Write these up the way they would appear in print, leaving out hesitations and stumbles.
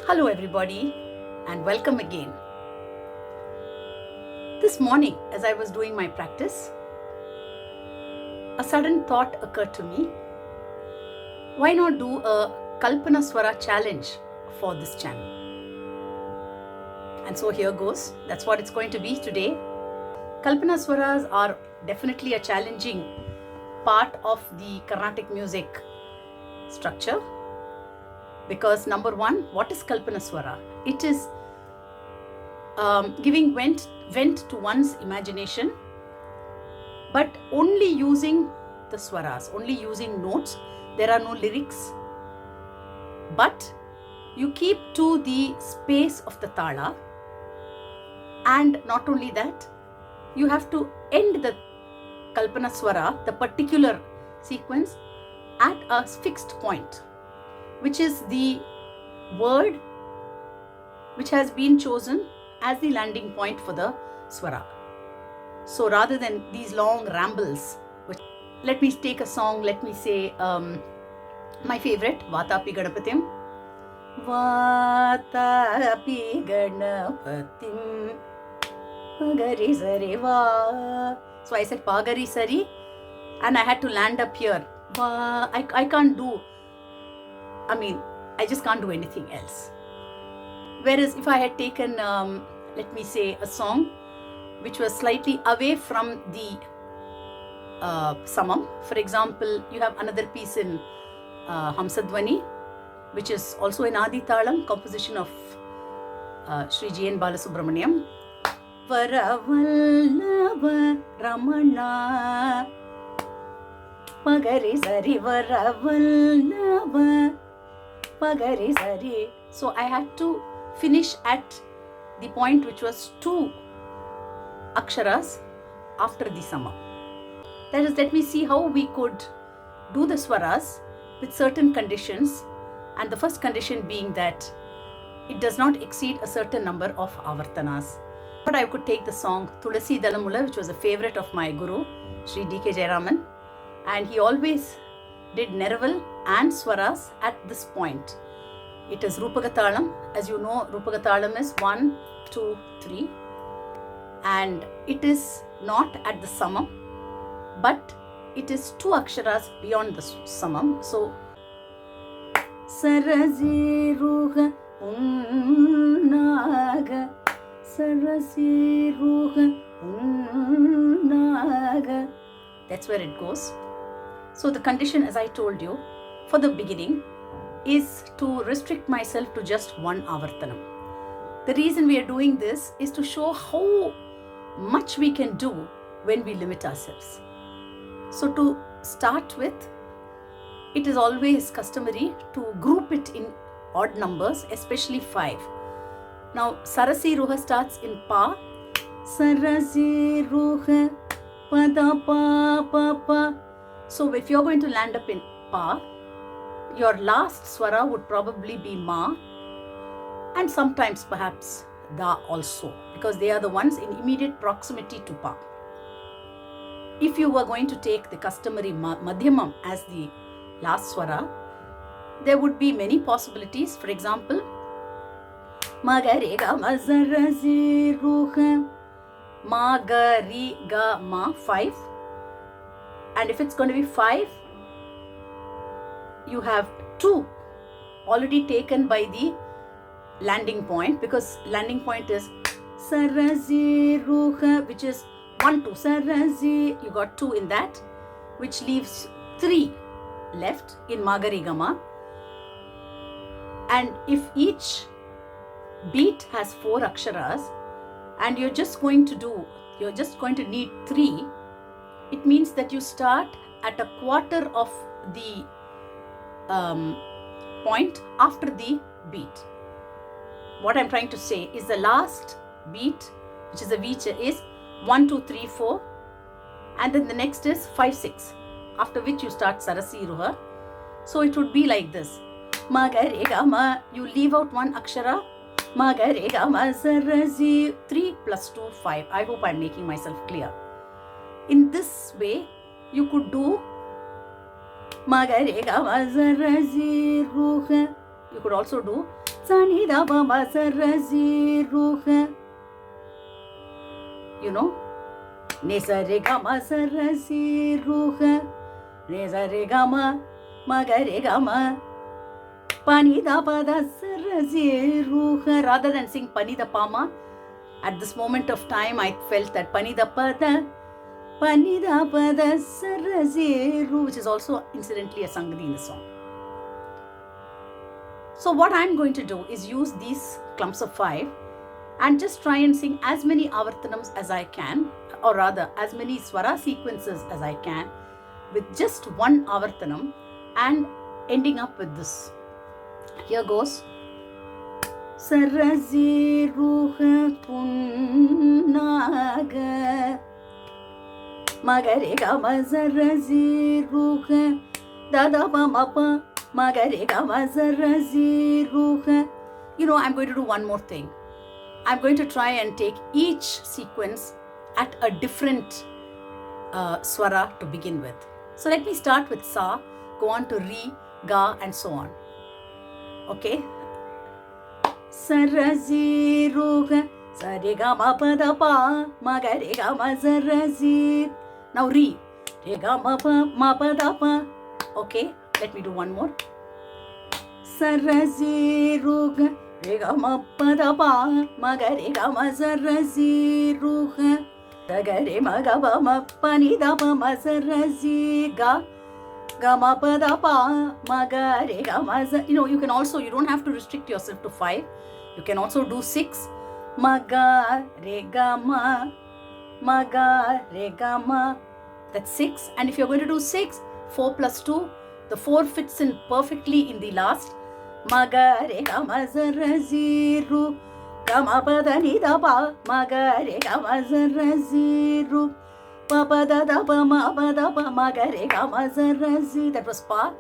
Hello everybody and welcome again. This morning as I was doing my practice, a sudden thought occurred to me. Why not do a Kalpana Swara challenge for this channel? And so here goes. That's what it's going to be today. Kalpana Swaras are definitely a challenging part of the Carnatic music structure. Because number one, what is Kalpana Swara? It is giving vent to one's imagination, but only using the swaras, only using notes. There are no lyrics, but you keep to the space of the tala, and not only that, you have to end the Kalpana Swara, the particular sequence, at a fixed point, which is the word which has been chosen as the landing point for the swara. So rather than these long rambles, let me take a song, let me say my favorite, Vatapi Ganapatim. Vatapi Ganapatim Pagari Sari Va. So I said Pagari Sari and I had to land up here. I can't do, I just can't do anything else. Whereas if I had taken, let me say, a song which was slightly away from the samam. For example, you have another piece in Hamsadvani, which is also an Adi Talam, composition of Sri G.N. Balasubramaniam. Varavallava Ramana Pagari Sari Varavallava Pagari Sari. So I had to finish at the point which was 2 aksharas after the sama. That is, let me see how we could do the swaras with certain conditions, and the first condition being that it does not exceed a certain number of avartanas. But I could take the song Tulasi Dalamula, which was a favorite of my guru, Sri D.K. Jayaraman, and he always did Neraval and swaras at this point. It is Rupagatalam. As you know, Rupagatalam is 1, 2, 3, and it is not at the samam, but it is 2 aksharas beyond the samam. So, Sarasi Ruha Unnaga Sarasi Ruha Unnaga. That's where it goes. So the condition, as I told you, for the beginning is to restrict myself to just 1 avartanam. The reason we are doing this is to show how much we can do when we limit ourselves. So to start with, it is always customary to group it in odd numbers, especially 5. Now Sarasi Ruha starts in Pa. Sarasi Ruha Pada Pa Pa Pa. So if you're going to land up in Pa, your last swara would probably be Ma, and sometimes perhaps Da also, because they are the ones in immediate proximity to Pa. If you were going to take the customary Madhyamam as the last swara, there would be many possibilities. For example, Magari Ga Ma Sarasi Ruha Magari Ga Ma 5. And if it's going to be 5, you have 2 already taken by the landing point, because landing point is Sarasi Ruha, which is 1, 2. Sarasi, you got 2 in that, which leaves 3 left in Magarigama. And if each beat has 4 aksharas, and you're just going to need 3, it means that you start at a quarter of the point after the beat. What I'm trying to say is the last beat, which is a vicha, is 1, 2, 3, 4, and then the next is 5, 6, after which you start Sarasi Ruha. So it would be like this. Magare Gama, you leave out 1 akshara. Magare Gama Sarasi, 3 plus 2, 5. I hope I'm making myself clear. In this way, you could do Magare Gama Sarasi Ruha. You could also do Sani da ba ma sa ra si ru ha. You know, ne sa re ga ma sa ra si ru ha. Ne sa re ga ma ga re ga ma. Pani da pa da sa ra si ru ha. Rather than sing pani da pa ma, at this moment of time I felt that pani da pa da sa ra si ru, which is also incidentally a sangadi in the song. So what I'm going to do is use these clumps of 5 and just try and sing as many avartanams as I can, or rather as many swara sequences as I can with just one avartanam and ending up with this. Here goes. Sarasi ruha punnaga magare gama sarasi ruha dada pa mapa magare gama sarasi ruha. You know, I'm going to do one more thing. I'm going to try and take each sequence at a different swara to begin with. So let me start with sa, go on to re, ga and so on. Okay. Sarasi ruga sare ga ma pa da pa ma ga re ga ma sarasi. Now re ga ma pa da pa. Okay, let me do one more. Sarasi ruga re ga ma pa da pa ma ga re ga ma sarasi ruga da ga re ma ga ba ma pa ni da pa ma sarasi ga ma pa da pa ma ga re ga ma. You know, you can also, you don't have to restrict yourself to 5. You can also do 6. Ma ga re ga ma ga re ga ma. That's 6. And if you're going to do 6, 4 plus 2, the 4 fits in perfectly in the last. Ma ga re ga ma za ra zi ru ga ma pa da ni da pa ma ga re ga ma za ra zi ru pa pa da pa ma ga re ga ma za ra zi. That was pa.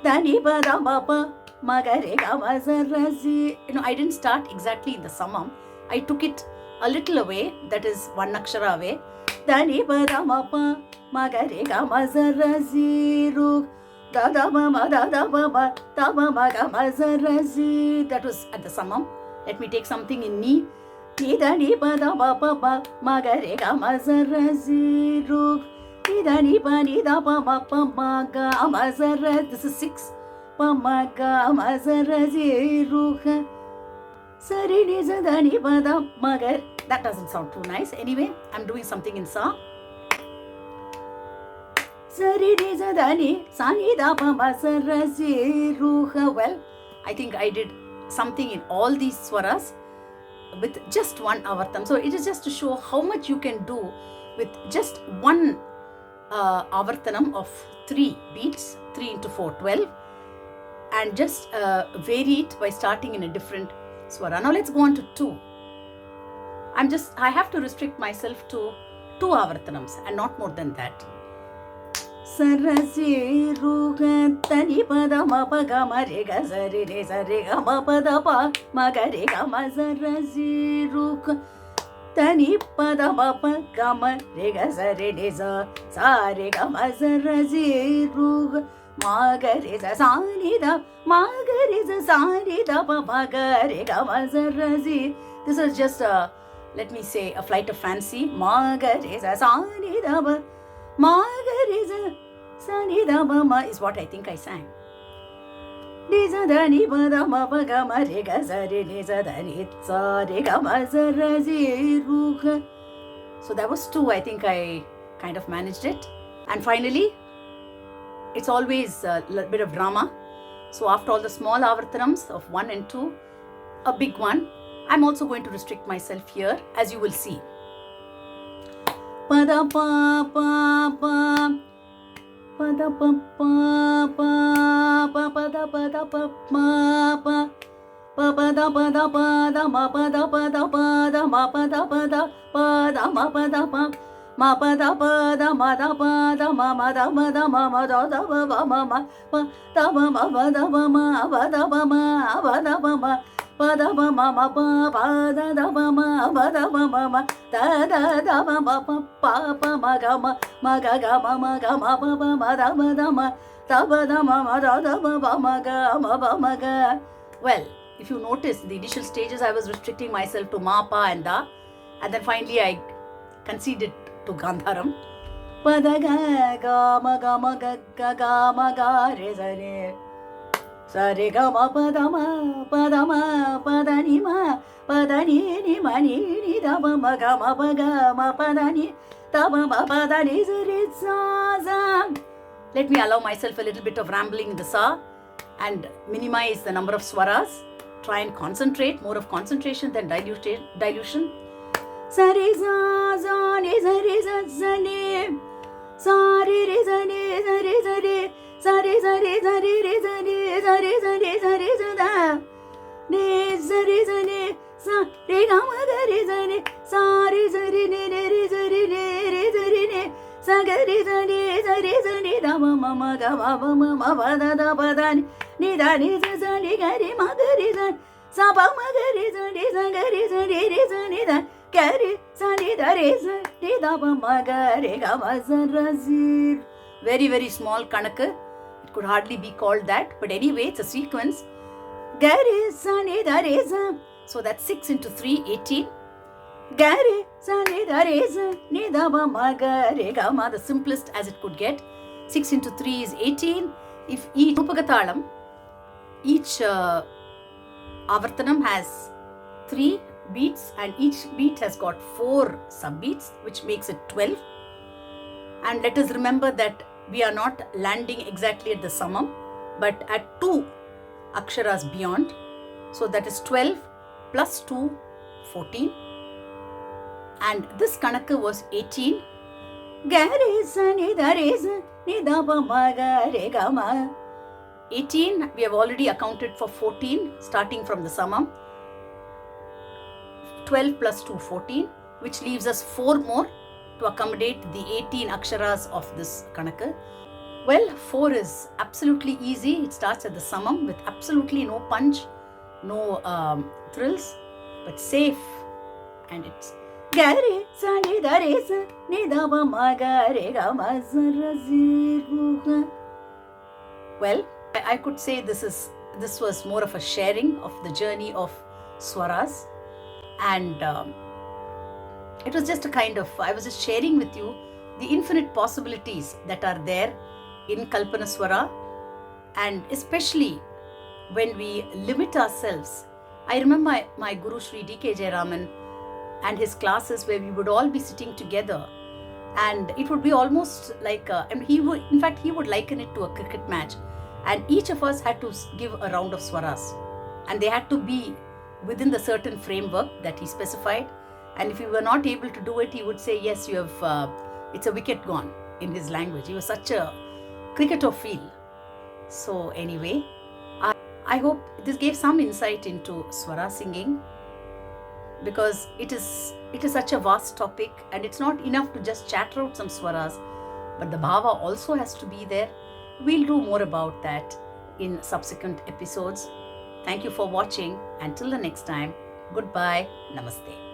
Da ni pa da ma pa ma ga re ga ma za ra zi. You know, I didn't start exactly in the samam. I took it a little away, that is one akshara away. Da ni pa da ma pa ma ga re ga ma za ra zi ru da da ma da pa ma da ma ga ma za ra zi. That was at the samam. Let me take something in ni. Ni da ni pa da ma pa ma ga re ga ma za ra zi ru ni da ni pa ma ga ma za ra. This is 6. Pa ma ga ma za ra zi ru ha sari ni za da ni pa da ma ga. That doesn't sound too nice. Anyway, I'm doing something in sa. Sari ni za da ni sa ni da pa ma za ra zi ru ha. Well, I think I did something in all these swaras with just one avartam. So it is just to show how much you can do with just one avartanam of 3 beats, 3 into 4, 12, and just vary it by starting in a different swara. Now let's go on to 2. I have to restrict myself to 2 avartanams and not more than that. Sarasi ruga tani pa da ma pa ga ma re ga sa re ga ma pa da pa ma ga re ga ma sarasi ruga tani pa da ma pa ga ma re ga sa re ga ma sarasi ruga ma ga re sa ni da ma ga re sa ni da pa ma ga re ga ma sarasi. This is just let me say a flight of fancy. Ma ga re sa ni da pa ma ga re sa ni da pa ma is what I think I sang. Ni za da ni pa da ma pa ga ma re ga sa re ni za da ni sa re ga ma sa ra zi ru ga. So that was 2. I think I kind of managed it. And finally, it's always a little bit of drama. So after all the small avartanams of 1 and 2, a big one, I'm also going to restrict myself here, as you will see. Pa da pa pa pa pa da pa pa pa pa pa da pa ma pa pa pa da pa da ma pa da pa da ma pa da pa da ma pa da pa ma pa da pa da ma da pa da ma da ma da ma da pa ma pa da ma da pa ma pa da pa ma da pa ma pa da pa ma pa da pa ma da pa ma da ma pa ma ga ma ga ma pa ma da ma da pa da ma da pa ma ga ma ga. Well, if you notice, in the initial stages, I was restricting myself to ma, pa, and da, and then finally I conceded to Gandharam. Pada ga ga ma ga ma ga ga ga ma ga re sa re sa re ga ma pa da ni ma ni da ma ga ma pa da ni da ma da ni sa re sa. Let me allow myself a little bit of rambling in the sa and minimize the number of swaras. Try and concentrate, more of concentration than dilution. Sa re sa ni sa re sa ni sa re re sa ni sa re sa re sa re sa re sa re re sa ni sa re sa re sa re sa da ni sa re sa ni sa re ga ma ga re sa ni sa re sa re ni re sa re ni re sa re ni sa ga re sa ni da ma ga ma pa da ni da ni sa ni ga re ma ga re sa pa ma ga re sa ni re sa ni da ga re sa ni da re sa ni da ma ga re ga ma sa ra si. Very, very small kanaka. It could hardly be called that, but anyway, it's a sequence. Ga re sa ni da re sa. So that's 6 into 3, 18. Ga re sa ni da re sa ni da ma ga re ga ma, the simplest as it could get. 6 into 3 is 18. If each Rupagatalam, each Avartanam has 3 beats and each beat has got 4 sub-beats, which makes it 12. And let us remember that we are not landing exactly at the samam, but at 2 aksharas beyond. So that is 12 plus 2, 14. And this kanaka was 18. Ga re sa ni da re sa ni da ma ga re ga ma. 18, we have already accounted for 14, starting from the samam. 12 plus 2, 14, which leaves us 4 more to accommodate the 18 aksharas of this kanaka. Well, 4 is absolutely easy. It starts at the samam with absolutely no punch, no thrills, but safe. And it's ga re sa ni da re sa ni da ma ga re ga ma sa ra si ru ha. Well, I could say this was more of a sharing of the journey of swaras, and it was just a kind of, I was just sharing with you the infinite possibilities that are there in Kalpana Swara, and especially when we limit ourselves. I remember my Guru Sri D.K. Jayaraman and his classes where we would all be sitting together, and it would be almost like he would liken it to a cricket match, and each of us had to give a round of swaras, and they had to be within the certain framework that he specified. And if you were not able to do it, he would say, yes, you have it's a wicket gone, in his language. He was such a cricketer feel. So anyway, I hope this gave some insight into swara singing, because it is such a vast topic, and it's not enough to just chatter out some swaras, but the bhava also has to be there. We'll do more about that in subsequent episodes. Thank you for watching. Until the next time, goodbye, namaste.